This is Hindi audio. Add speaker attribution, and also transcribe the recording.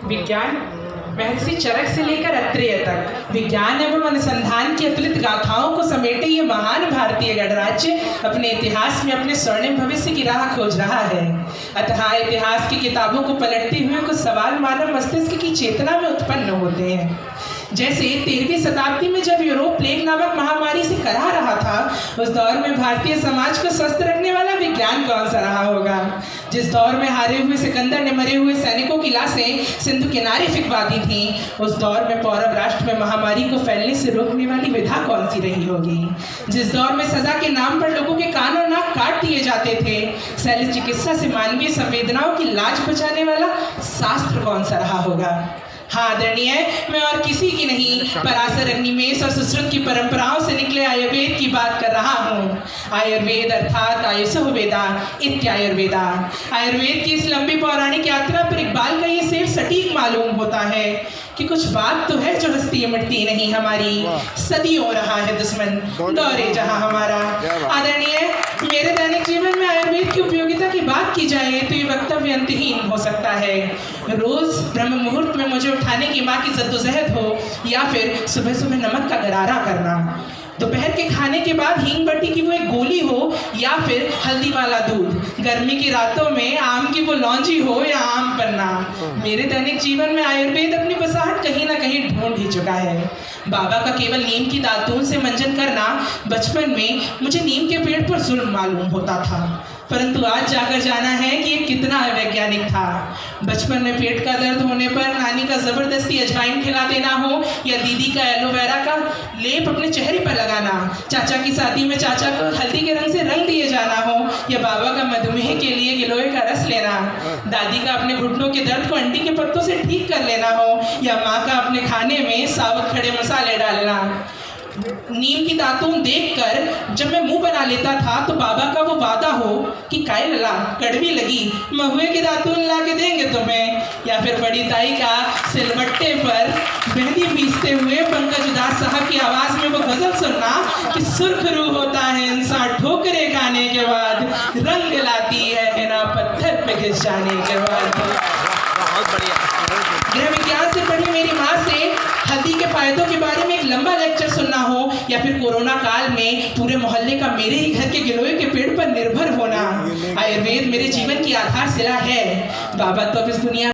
Speaker 1: विज्ञान महर्षि चरक से लेकर अत्रेय तक विज्ञान एवं अनुसंधान की अतुलित गाथाओं को समेटे ये महान भारतीय गणराज्य अपने इतिहास में अपने स्वर्णिम भविष्य की राह खोज रहा है। अतः इतिहास की किताबों को पलटते हुए कुछ सवाल मानव मस्तिष्क की चेतना में उत्पन्न होते हैं। जैसे 13वीं शताब्दी में जब यूरोप प्लेग नामक महामारी से करा रहा था, उस दौर में भारतीय समाज को स्वस्थ रखने वाला विज्ञान कौन सा रहा होगा। जिस दौर में हारे हुए सिकंदर ने मरे हुए सैनिकों की लाशें सिंधु किनारे फेंकवा दी थी, उस दौर में पौरव राष्ट्र में महामारी को फैलने से रोकने वाली विधा कौन सी रही होगी। जिस दौर में सजा के नाम पर लोगों के कान और नाक काट दिए जाते थे, शल्य चिकित्सा से मानवीय संवेदनाओं की लाज बचाने वाला शास्त्र कौन सा रहा होगा। हाँ आदरणीय, मैं और किसी की नहीं, पराशर अग्निमेष और सुश्रुत की परंपराओं से निकले आयुर्वेद की बात कर रहा हूँ। आयुर्वेद अर्थात आयुषो वेदा इत्यायुर्वेदा। आयुर्वेद की इस लंबी पौराणिक यात्रा पर इकबाल का ये शेर सटीक मालूम होता है कि कुछ बात तो है जो हस्ती मिटती नहीं हमारी, सदियों रहा है दुश्मन दौरे जहां हमारा। आदरणीय, मेरे दैनिक जीवन में आयुर्वेद की उपयोगिता की बात की जाए तो ये वक्तव्य अंतहीन हो सकता है। रोज ब्रह्म मुहूर्त में मुझे उठाने की माँ की जद्दोजहद हो, या फिर सुबह सुबह नमक का गरारा करना, दोपहर के खाने के बाद हींग बट्टी की वो एक गोली हो, या फिर हल्दी वाला दूध, गर्मी की रातों में आम की वो लौंजी हो या आम पन्ना। मेरे दैनिक जीवन में आयुर्वेद अपनी बसाहट कहीं ना कहीं ढूंढ ही चुका है। बाबा का केवल नीम की दातून से मंजन करना बचपन में मुझे नीम के पेड़ पर जुल्म मालूम होता था, परंतु आज जाकर जाना है कि ये कितना अवैज्ञानिक था। बचपन में पेट का दर्द होने पर नानी का ज़बरदस्ती अजवाइन खिला देना हो, या दीदी का एलोवेरा का लेप अपने चेहरे पर लगाना, चाचा की शादी में चाचा को हल्दी के रंग से रंग दिए जाना हो, या बाबा का मधुमेह के लिए गिलोय का रस लेना, दादी का अपने घुटनों के दर्द को अंडी के पत्तों से ठीक कर लेना हो, या माँ का अपने खाने में साबुत खड़े मसाले डालना। नीम की दातून देखकर जब मैं मुंह बना लेता था तो बाबा का वो वादा हो कि काय लला कड़वी लगी, महुए की दातून ला के देंगे तुम्हें, या फिर बड़ी ताई का सिलबट्टे पर मेहंदी पीसते हुए पंकज उदास साहब की आवाज में वो गजल सुनना कि सुर्खरू होता है इंसान ठोकरे खाने के बाद, रंग लाती है ना पत्थर पे घिस जाने के बाद।
Speaker 2: बहुत बढ़िया।
Speaker 1: गृह विज्ञान से पढ़ी मेरी माँ से हल्दी के फायदों के बारे में एक लंबा लेक्चर सुनना हो, या फिर कोरोना काल में पूरे मोहल्ले का मेरे ही घर के गिलोय के पेड़ पर निर्भर होना। आयुर्वेद मेरे जीवन की आधारशिला है। बाबा तो अब इस दुनिया